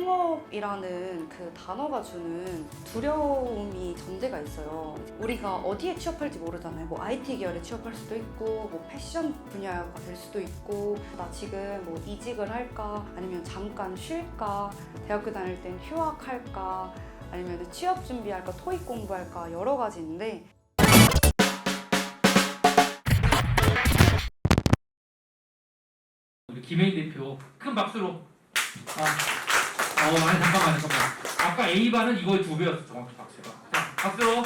창업이라는 그 단어가 주는 두려움이 전제가 있어요. 우리가 어디에 취업할지 모르잖아요. 뭐 IT 계열에 취업할 수도 있고, 뭐 패션 분야가 될 수도 있고, 나 지금 뭐 이직을 할까, 아니면 잠깐 쉴까, 대학교 다닐 땐 휴학할까, 아니면 취업 준비할까, 토익 공부할까, 여러 가지인데, 우리 김혜인 대표 큰 박수로. 아니 잠깐만. 아까 A반은 이거의 2배였어 정확히 박수가. 자, 박수로.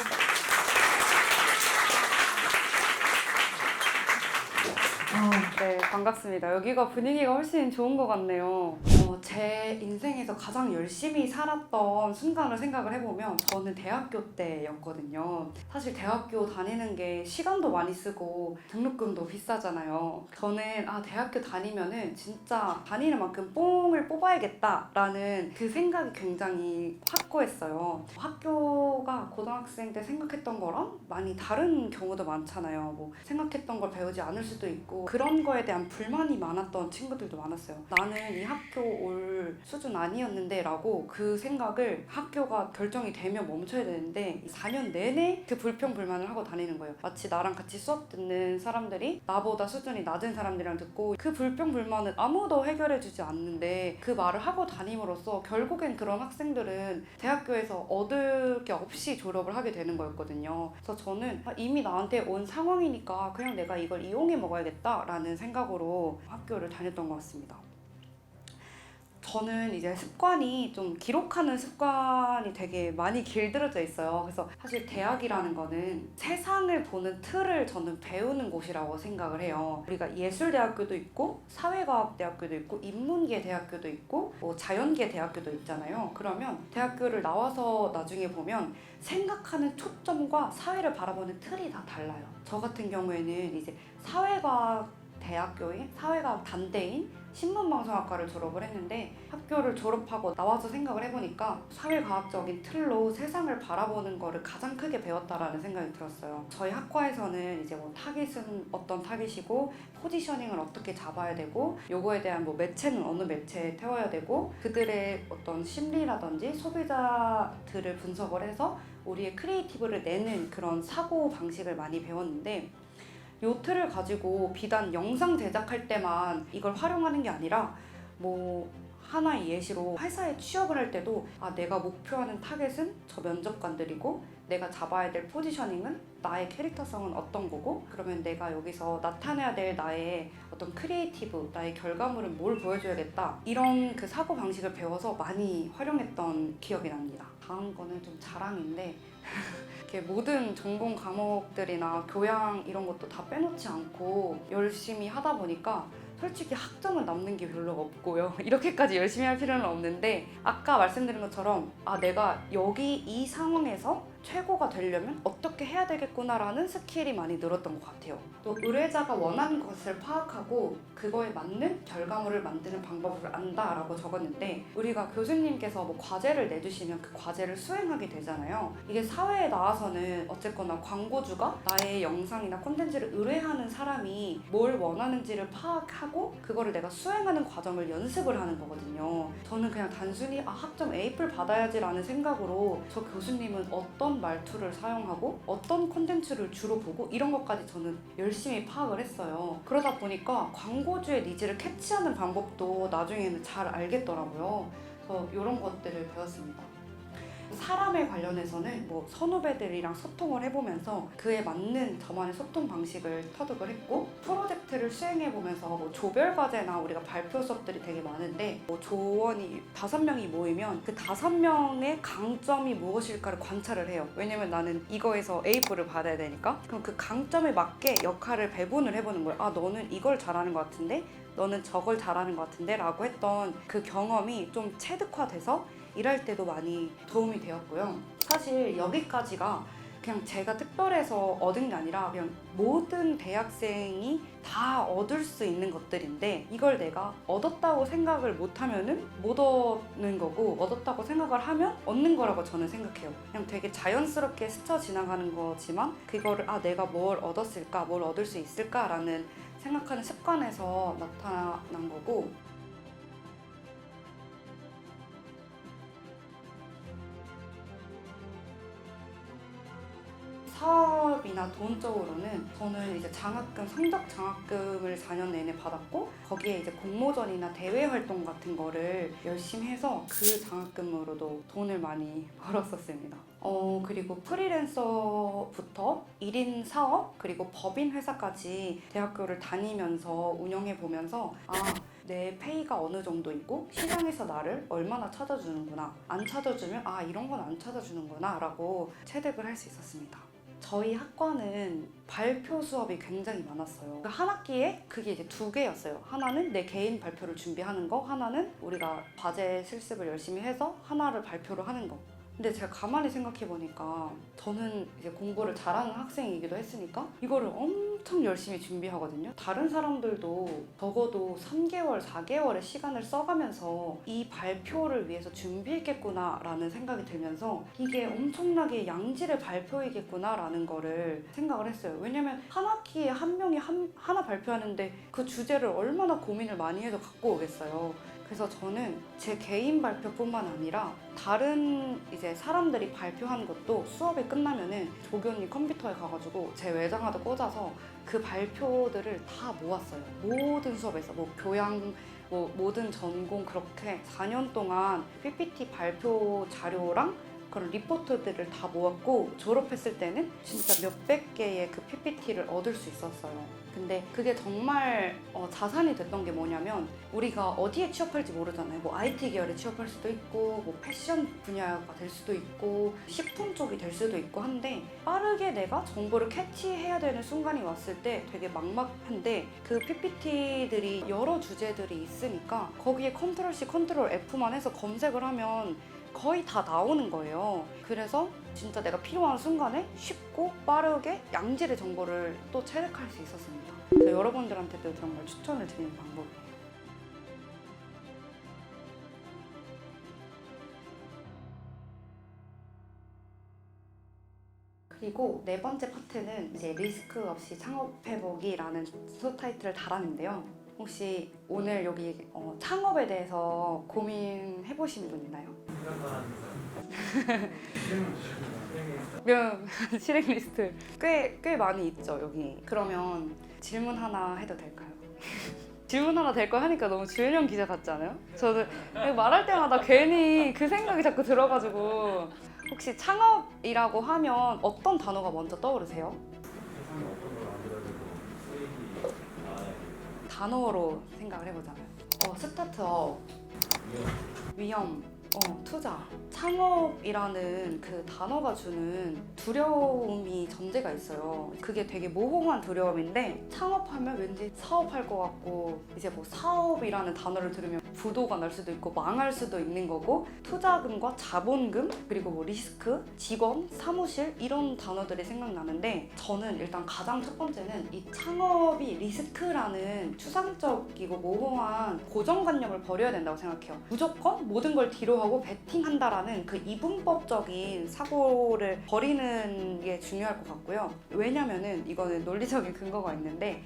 네, 반갑습니다. 여기가 분위기가 훨씬 좋은 것 같네요. 제 인생에서 가장 열심히 살았던 순간을 생각을 해보면 저는 대학교 때였거든요. 사실 대학교 다니는 게 시간도 많이 쓰고 등록금도 비싸잖아요. 저는 대학교 다니면은 진짜 다니는 만큼 뽕을 뽑아야겠다라는 그 생각이 굉장히 확고했어요. 학교가 고등학생 때 생각했던 거랑 많이 다른 경우도 많잖아요. 뭐 생각했던 걸 배우지 않을 수도 있고 그런 거에 대한 불만이 많았던 친구들도 많았어요. 나는 이 학교 올 수준 아니었는데 라고 그 생각을 학교가 결정이 되면 멈춰야 되는데 4년 내내 그 불평불만을 하고 다니는 거예요. 마치 나랑 같이 수업 듣는 사람들이 나보다 수준이 낮은 사람들이랑 듣고 그 불평불만을 아무도 해결해주지 않는데 그 말을 하고 다님으로써 결국엔 그런 학생들은 대학교에서 얻을 게 없이 졸업을 하게 되는 거였거든요. 그래서 저는 이미 나한테 온 상황이니까 그냥 내가 이걸 이용해 먹어야겠다 라는 생각으로 학교를 다녔던 것 같습니다. 저는 이제 습관이 좀 기록하는 습관이 되게 많이 길들여져 있어요. 그래서 사실 대학이라는 거는 세상을 보는 틀을 저는 배우는 곳이라고 생각을 해요. 우리가 예술대학교도 있고 사회과학대학교도 있고 인문계 대학교도 있고 뭐 자연계 대학교도 있잖아요. 그러면 대학교를 나와서 나중에 보면 생각하는 초점과 사회를 바라보는 틀이 다 달라요. 저 같은 경우에는 이제 사회과학 대학교인 사회과학 단대인 신문방송학과를 졸업을 했는데 학교를 졸업하고 나와서 생각을 해보니까 사회과학적인 틀로 세상을 바라보는 거를 가장 크게 배웠다라는 생각이 들었어요. 저희 학과에서는 이제 뭐 타깃은 어떤 타깃이고 포지셔닝을 어떻게 잡아야 되고 요거에 대한 뭐 매체는 어느 매체에 태워야 되고 그들의 어떤 심리라든지 소비자들을 분석을 해서 우리의 크리에이티브를 내는 그런 사고 방식을 많이 배웠는데 요 틀을 가지고 비단 영상 제작할 때만 이걸 활용하는 게 아니라 뭐 하나의 예시로 회사에 취업을 할 때도 내가 목표하는 타겟은 저 면접관들이고 내가 잡아야 될 포지셔닝은 나의 캐릭터성은 어떤 거고 그러면 내가 여기서 나타내야 될 나의 어떤 크리에이티브, 나의 결과물은 뭘 보여줘야겠다 이런 그 사고방식을 배워서 많이 활용했던 기억이 납니다. 다음 거는 좀 자랑인데 이렇게 모든 전공 과목들이나 교양 이런 것도 다 빼놓지 않고 열심히 하다 보니까 솔직히 학점은 남는 게 별로 없고요. 이렇게까지 열심히 할 필요는 없는데 아까 말씀드린 것처럼 내가 여기 이 상황에서 최고가 되려면 어떻게 해야 되겠구나라는 스킬이 많이 늘었던 것 같아요. 또 의뢰자가 원하는 것을 파악하고 그거에 맞는 결과물을 만드는 방법을 안다라고 적었는데 우리가 교수님께서 뭐 과제를 내주시면 그 과제를 수행하게 되잖아요. 이게 사회에 나와서는 어쨌거나 광고주가 나의 영상이나 콘텐츠를 의뢰하는 사람이 뭘 원하는지를 파악하고 그거를 내가 수행하는 과정을 연습을 하는 거거든요. 저는 그냥 단순히 학점 A플 받아야지라는 생각으로 저 교수님은 어떤 말투를 사용하고 어떤 콘텐츠를 주로 보고 이런 것까지 저는 열심히 파악을 했어요. 그러다 보니까 광고주의 니즈를 캐치하는 방법도 나중에는 잘 알겠더라고요. 그래서 이런 것들을 배웠습니다. 사람에 관련해서는 뭐 선후배들이랑 소통을 해보면서 그에 맞는 저만의 소통 방식을 터득을 했고 프로젝트를 수행해보면서 뭐 조별 과제나 우리가 발표 수업들이 되게 많은데 뭐 조원이 5명이 모이면 그 5명의 강점이 무엇일까를 관찰을 해요. 왜냐면 나는 이거에서 A뿔을 받아야 되니까. 그럼 그 강점에 맞게 역할을 배분을 해보는 거예요. 너는 이걸 잘하는 것 같은데 너는 저걸 잘하는 것 같은데 라고 했던 그 경험이 좀 체득화돼서 일할 때도 많이 도움이 되었고요. 사실 여기까지가 그냥 제가 특별해서 얻은 게 아니라 그냥 모든 대학생이 다 얻을 수 있는 것들인데 이걸 내가 얻었다고 생각을 못하면은 못 얻는 거고 얻었다고 생각을 하면 얻는 거라고 저는 생각해요. 그냥 되게 자연스럽게 스쳐 지나가는 거지만 그거를 내가 뭘 얻었을까, 뭘 얻을 수 있을까라는 생각하는 습관에서 나타난 거고 사업이나 돈 쪽으로는 저는 이제 장학금, 성적 장학금을 4년 내내 받았고 거기에 이제 공모전이나 대외 활동 같은 거를 열심히 해서 그 장학금으로도 돈을 많이 벌었었습니다. 그리고 프리랜서부터 1인 사업, 그리고 법인 회사까지 대학교를 다니면서 운영해 보면서 내 페이가 어느 정도이고 시장에서 나를 얼마나 찾아주는구나, 안 찾아주면 이런 건 안 찾아주는구나 라고 체득을 할 수 있었습니다. 저희 학과는 발표 수업이 굉장히 많았어요. 한 학기에 그게 이제 2개였어요. 하나는 내 개인 발표를 준비하는 거, 하나는 우리가 과제 실습을 열심히 해서 하나를 발표를 하는 거. 근데 제가 가만히 생각해보니까 저는 이제 공부를 잘하는 학생이기도 했으니까 이거를 엄청 열심히 준비하거든요. 다른 사람들도 적어도 3개월, 4개월의 시간을 써가면서 이 발표를 위해서 준비했겠구나 라는 생각이 들면서 이게 엄청나게 양질의 발표이겠구나 라는 거를 생각을 했어요. 왜냐면 한 학기에 한 명이 하나 발표하는데 그 주제를 얼마나 고민을 많이 해서 갖고 오겠어요. 그래서 저는 제 개인 발표뿐만 아니라 다른 이제 사람들이 발표한 것도 수업이 끝나면은 조교님 컴퓨터에 가가지고 제 외장하드 꽂아서 그 발표들을 다 모았어요. 모든 수업에서 교양, 모든 전공 그렇게 4년 동안 PPT 발표 자료랑 그런 리포트들을 다 모았고 졸업했을 때는 진짜 몇백 개의 그 PPT를 얻을 수 있었어요. 근데 그게 정말 자산이 됐던 게 뭐냐면 우리가 어디에 취업할지 모르잖아요. IT 계열에 취업할 수도 있고 패션 분야가 될 수도 있고 식품 쪽이 될 수도 있고 한데 빠르게 내가 정보를 캐치해야 되는 순간이 왔을 때 되게 막막한데 그 PPT들이 여러 주제들이 있으니까 거기에 컨트롤 C, 컨트롤 F만 해서 검색을 하면 거의 다 나오는 거예요. 그래서 진짜 내가 필요한 순간에 쉽고 빠르게 양질의 정보를 또 체득할 수 있었습니다. 그래서 여러분들한테도 정말 추천을 드리는 방법이에요. 그리고 4번째 파트는 이제 리스크 없이 창업해보기라는 소타이틀을 달았는데요. 혹시 오늘 여기 창업에 대해서 고민해보신 분 있나요? 실행 리스트 꽤 많이 있죠 여기. 그러면 질문 하나 해도 될까요? 질문 하나 될 거 하니까 너무 주현영 기자 같지 않아요? 저는 말할 때마다 괜히 그 생각이 자꾸 들어가지고 혹시 창업이라고 하면 어떤 단어가 먼저 떠오르세요? 단어로 생각을 해보자면 스타트업, 위험, 투자. 창업이라는 그 단어가 주는 두려움이 전제가 있어요. 그게 되게 모호한 두려움인데 창업하면 왠지 사업할 것 같고 이제 사업이라는 단어를 들으면 부도가 날 수도 있고 망할 수도 있는 거고 투자금과 자본금 그리고 리스크, 직원, 사무실 이런 단어들이 생각나는데 저는 일단 가장 첫 번째는 이 창업이 리스크라는 추상적이고 모호한 고정관념을 버려야 된다고 생각해요. 무조건 모든 걸 뒤로 하고 베팅한다라는 그 이분법적인 사고를 버리는 게 중요할 것 같고요. 왜냐면은 이거는 논리적인 근거가 있는데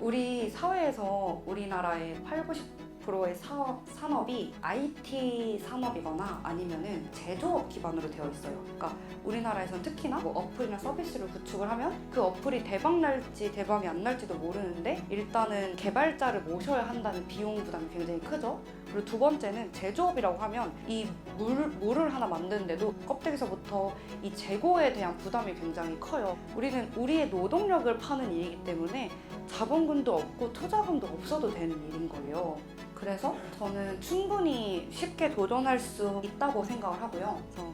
우리 사회에서 우리나라의 80~90%의 산업이 IT 산업이거나 아니면은 제조업 기반으로 되어 있어요. 그러니까 우리나라에서는 특히나 어플이나 서비스를 구축을 하면 그 어플이 대박 날지 대박이 안 날지도 모르는데 일단은 개발자를 모셔야 한다는 비용 부담이 굉장히 크죠. 그리고 2번째는 제조업이라고 하면 이 물을 하나 만드는데도 껍데기서부터 이 재고에 대한 부담이 굉장히 커요. 우리는 우리의 노동력을 파는 일이기 때문에 자본금도 없고 투자금도 없어도 되는 일인 거예요. 그래서 저는 충분히 쉽게 도전할 수 있다고 생각을 하고요. 그래서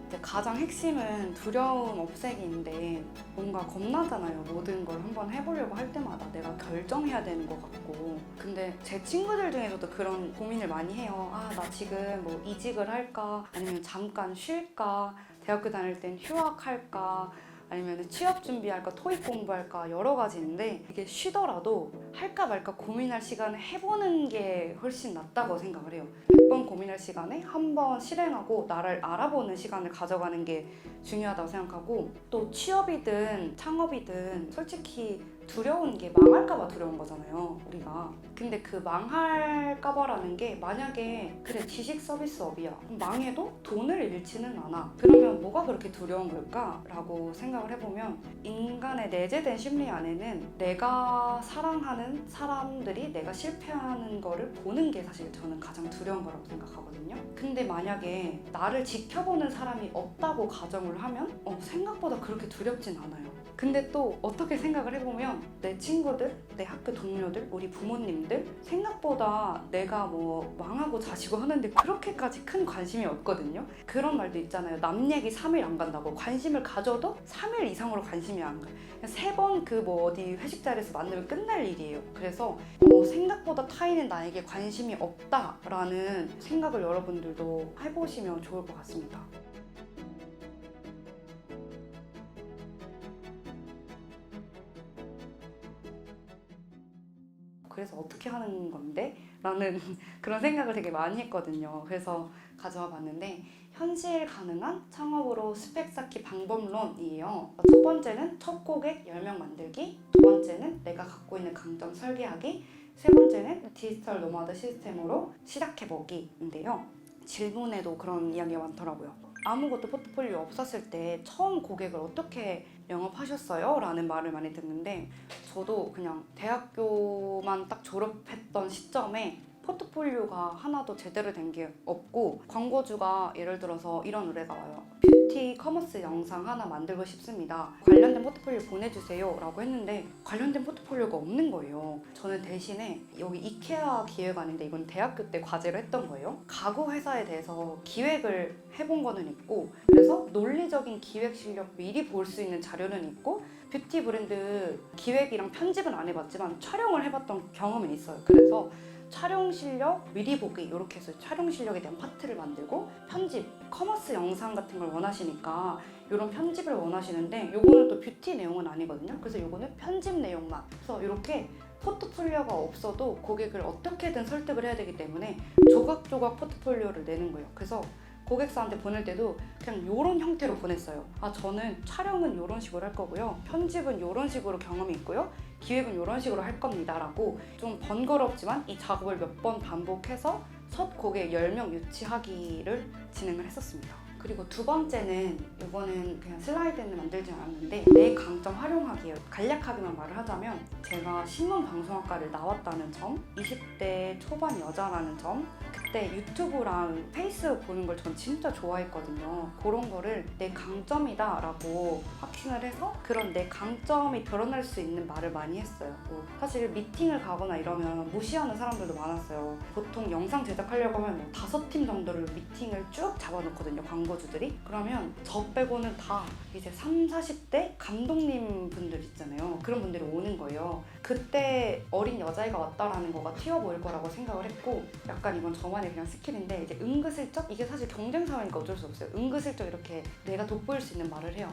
이제 가장 핵심은 두려움 없애기인데 뭔가 겁나잖아요. 모든 걸 한번 해보려고 할 때마다 내가 결정해야 되는 것 같고. 근데 제 친구들 중에서도 그런 고민을 많이 해요. 나 지금 이직을 할까? 아니면 잠깐 쉴까? 대학교 다닐 땐 휴학할까? 아니면 취업 준비할까, 토익 공부할까 여러 가지인데 이게 쉬더라도 할까 말까 고민할 시간을 해보는 게 훨씬 낫다고 생각을 해요. 100번 고민할 시간에 한 번 실행하고 나를 알아보는 시간을 가져가는 게 중요하다고 생각하고 또 취업이든 창업이든 솔직히 두려운 게 망할까봐 두려운 거잖아요, 우리가. 근데 그 망할까봐라는 게 만약에 그래 지식 서비스업이야, 그럼 망해도 돈을 잃지는 않아. 그러면 뭐가 그렇게 두려운 걸까? 라고 생각을 해보면 인간의 내재된 심리 안에는 내가 사랑하는 사람들이 내가 실패하는 거를 보는 게 사실 저는 가장 두려운 거라고 생각하거든요. 근데 만약에 나를 지켜보는 사람이 없다고 가정을 하면 생각보다 그렇게 두렵진 않아요. 근데 또 어떻게 생각을 해보면 내 친구들, 내 학교 동료들, 우리 부모님들 생각보다 내가 뭐 망하고 자시고 하는데 그렇게까지 큰 관심이 없거든요. 그런 말도 있잖아요. 남 얘기 3일 안 간다고. 관심을 가져도 3일 이상으로 관심이 안 가요. 3번 그 뭐 어디 회식 자리에서 만나면 끝날 일이에요. 그래서 생각보다 타인은 나에게 관심이 없다라는 생각을 여러분들도 해보시면 좋을 것 같습니다. 그래서 어떻게 하는 건데? 라는 그런 생각을 되게 많이 했거든요. 그래서 가져와 봤는데 현실 가능한 창업으로 스펙 쌓기 방법론이에요. 첫 번째는 첫 고객 10명 만들기, 두 번째는 내가 갖고 있는 강점 설계하기, 세 번째는 디지털 노마드 시스템으로 시작해보기인데요. 질문에도 그런 이야기가 많더라고요. 아무것도 포트폴리오 없었을 때 처음 고객을 어떻게 영업하셨어요? 라는 말을 많이 듣는데 저도 그냥 대학교만 딱 졸업했던 시점에 포트폴리오가 하나도 제대로 된 게 없고 광고주가 예를 들어서 이런 의뢰가 와요. 뷰티 커머스 영상 하나 만들고 싶습니다. 관련된 포트폴리오 보내주세요 라고 했는데 관련된 포트폴리오가 없는 거예요. 저는 대신에 여기 이케아 기획안인데 이건 대학교 때 과제로 했던 거예요. 가구 회사에 대해서 기획을 해본 거는 있고 그래서 논리적인 기획 실력 미리 볼 수 있는 자료는 있고 뷰티 브랜드 기획이랑 편집은 안 해봤지만 촬영을 해봤던 경험은 있어요. 그래서 촬영 실력 미리 보기 이렇게 해서 촬영 실력에 대한 파트를 만들고 편집, 커머스 영상 같은 걸 원하시니까 이런 편집을 원하시는데 요거는 또 뷰티 내용은 아니거든요. 그래서 요거는 편집 내용만. 그래서 이렇게 포트폴리오가 없어도 고객을 어떻게든 설득을 해야 되기 때문에 조각조각 포트폴리오를 내는 거예요. 그래서 고객사한테 보낼 때도 그냥 이런 형태로 보냈어요. 저는 촬영은 이런 식으로 할 거고요. 편집은 이런 식으로 경험이 있고요. 기획은 이런 식으로 할 겁니다. 라고 좀 번거롭지만 이 작업을 몇 번 반복해서 첫 고객 10명 유치하기를 진행을 했었습니다. 그리고 두 번째는 이거는 그냥 슬라이드는 만들지 않았는데 내 강점 활용하기예요. 간략하게만 말을 하자면 제가 신문방송학과를 나왔다는 점, 20대 초반 여자라는 점, 그때 유튜브랑 페이스북 보는 걸 전 진짜 좋아했거든요. 그런 거를 내 강점이다 라고 확신을 해서 그런 내 강점이 드러날 수 있는 말을 많이 했어요. 사실 미팅을 가거나 이러면 무시하는 사람들도 많았어요. 보통 영상 제작하려고 하면 5팀 정도를 미팅을 쭉 잡아놓거든요, 광고주들이. 그러면 저 빼고는 다 이제 30, 40대 감독님 분들 있잖아요. 그런 분들이 오는 거예요. 그때 어린 여자애가 왔다라는 거가 튀어 보일 거라고 생각을 했고 약간 이건 저만의 그냥 스킬인데 이제 은근슬쩍 이게 사실 경쟁사회니까 어쩔 수 없어요. 은근슬쩍 이렇게 내가 돋보일 수 있는 말을 해요.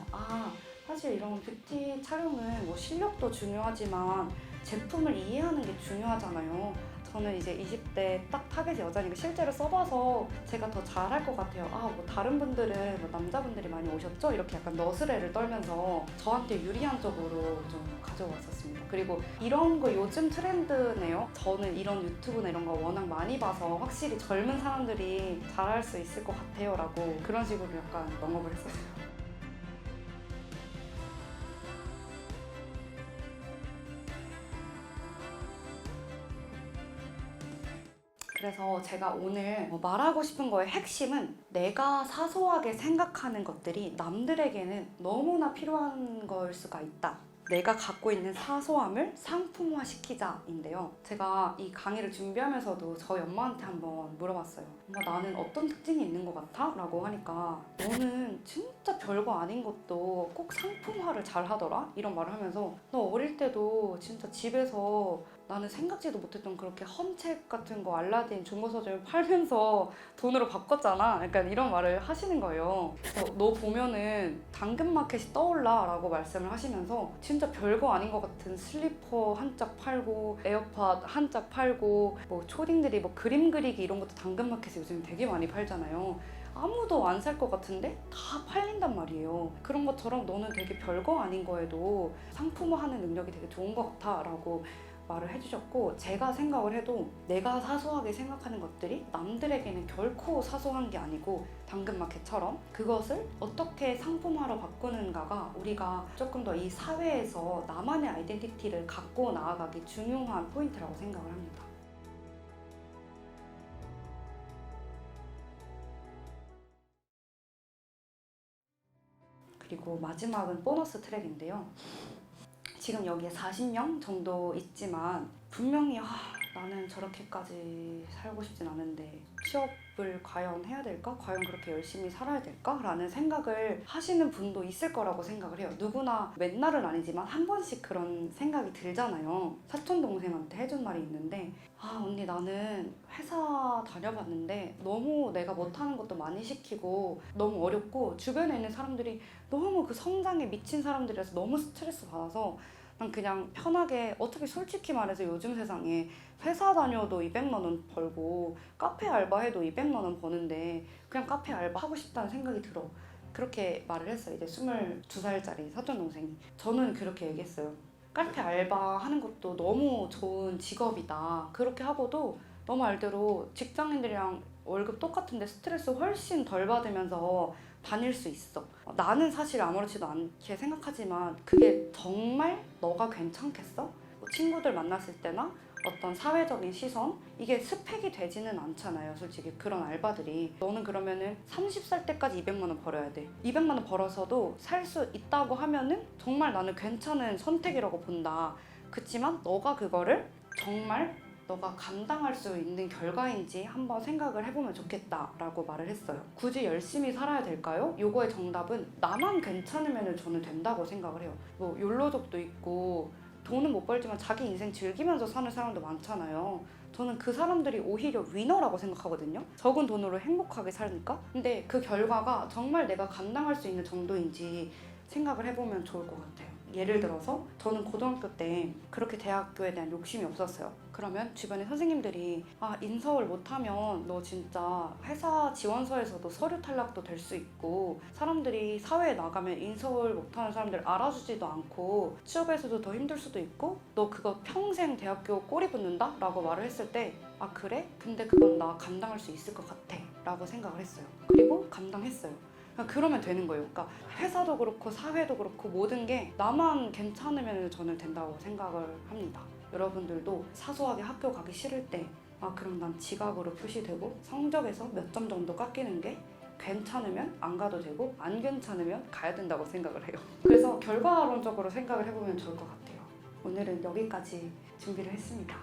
사실 이런 뷰티 촬영은 뭐 실력도 중요하지만 제품을 이해하는 게 중요하잖아요. 저는 이제 20대 딱 타겟 여자니까 실제로 써봐서 제가 더 잘할 것 같아요. 뭐 다른 분들은 뭐 남자분들이 많이 오셨죠? 이렇게 약간 너스레를 떨면서 저한테 유리한 쪽으로 좀 가져왔었습니다. 그리고 이런 거 요즘 트렌드네요. 저는 이런 유튜브나 이런 거 워낙 많이 봐서 확실히 젊은 사람들이 잘할 수 있을 것 같아요 라고 그런 식으로 약간 영업을 했었어요. 그래서 제가 오늘 말하고 싶은 거의 핵심은 내가 사소하게 생각하는 것들이 남들에게는 너무나 필요한 걸 수가 있다. 내가 갖고 있는 사소함을 상품화시키자인데요. 제가 이 강의를 준비하면서도 저희 엄마한테 한번 물어봤어요. 엄마, 나는 어떤 특징이 있는 것 같아? 라고 하니까 너는 진짜 별거 아닌 것도 꼭 상품화를 잘 하더라? 이런 말을 하면서 너 어릴 때도 진짜 집에서 나는 생각지도 못했던 그렇게 험책 같은 거 알라딘 중고서점 팔면서 돈으로 바꿨잖아. 약간 이런 말을 하시는 거예요. 너 보면은 당근마켓이 떠올라 라고 말씀을 하시면서 진짜 별거 아닌 것 같은 슬리퍼 한 짝 팔고 에어팟 한 짝 팔고 뭐 초딩들이 뭐 그림 그리기 이런 것도 당근마켓에 요즘 되게 많이 팔잖아요. 아무도 안 살 것 같은데 다 팔린단 말이에요. 그런 것처럼 너는 되게 별거 아닌 거에도 상품화하는 능력이 되게 좋은 것 같아 라고 말을 해주셨고, 제가 생각을 해도 내가 사소하게 생각하는 것들이 남들에게는 결코 사소한 게 아니고 당근마켓처럼 그것을 어떻게 상품화로 바꾸는가가 우리가 조금 더 이 사회에서 나만의 아이덴티티를 갖고 나아가기 중요한 포인트라고 생각을 합니다. 그리고 마지막은 보너스 트랙인데요. 지금 여기에 40명 정도 있지만 분명히 나는 저렇게까지 살고 싶진 않은데 취업을 과연 해야 될까? 과연 그렇게 열심히 살아야 될까? 라는 생각을 하시는 분도 있을 거라고 생각을 해요. 누구나 맨날은 아니지만 한 번씩 그런 생각이 들잖아요. 사촌동생한테 해준 말이 있는데, 언니 나는 회사 다녀봤는데 너무 내가 못하는 것도 많이 시키고 너무 어렵고 주변에 있는 사람들이 너무 그 성장에 미친 사람들이라서 너무 스트레스 받아서 난 그냥 편하게, 어차피 솔직히 말해서 요즘 세상에 회사 다녀도 200만 원 벌고 카페 알바해도 200만 원 버는데 그냥 카페 알바 하고 싶다는 생각이 들어. 그렇게 말을 했어요. 이제 22살짜리 사촌동생이. 저는 그렇게 얘기했어요. 카페 알바 하는 것도 너무 좋은 직업이다. 그렇게 하고도 너 말대로 직장인들이랑 월급 똑같은데 스트레스 훨씬 덜 받으면서 다닐 수 있어. 나는 사실 아무렇지도 않게 생각하지만 그게 정말 너가 괜찮겠어? 뭐 친구들 만났을 때나 어떤 사회적인 시선, 이게 스펙이 되지는 않잖아요. 솔직히 그런 알바들이. 너는 그러면은 30살 때까지 200만 원 벌어야 돼. 200만 원 벌어서도 살 수 있다고 하면은 정말 나는 괜찮은 선택이라고 본다. 그치만 너가 그거를 정말 너가 감당할 수 있는 결과인지 한번 생각을 해보면 좋겠다라고 말을 했어요. 굳이 열심히 살아야 될까요? 요거의 정답은 나만 괜찮으면 저는 된다고 생각을 해요. 뭐 욜로족도 있고 돈은 못 벌지만 자기 인생 즐기면서 사는 사람도 많잖아요. 저는 그 사람들이 오히려 위너라고 생각하거든요. 적은 돈으로 행복하게 사니까. 근데 그 결과가 정말 내가 감당할 수 있는 정도인지 생각을 해보면 좋을 것 같아요. 예를 들어서 저는 고등학교 때 그렇게 대학교에 대한 욕심이 없었어요. 그러면 주변에 선생님들이 인서울 못하면 너 진짜 회사 지원서에서도 서류 탈락도 될 수 있고 사람들이 사회에 나가면 인서울 못하는 사람들 알아주지도 않고 취업에서도 더 힘들 수도 있고 너 그거 평생 대학교 꼬리 붙는다? 라고 말을 했을 때 그래? 근데 그건 나 감당할 수 있을 것 같아 라고 생각을 했어요. 그리고 감당했어요. 그러면 되는 거예요. 그러니까 회사도 그렇고 사회도 그렇고 모든 게 나만 괜찮으면 저는 된다고 생각을 합니다. 여러분들도 사소하게 학교 가기 싫을 때 그럼 난 지각으로 표시되고 성적에서 몇 점 정도 깎이는 게 괜찮으면 안 가도 되고 안 괜찮으면 가야 된다고 생각을 해요. 그래서 결과론적으로 생각을 해보면 좋을 것 같아요. 오늘은 여기까지 준비를 했습니다.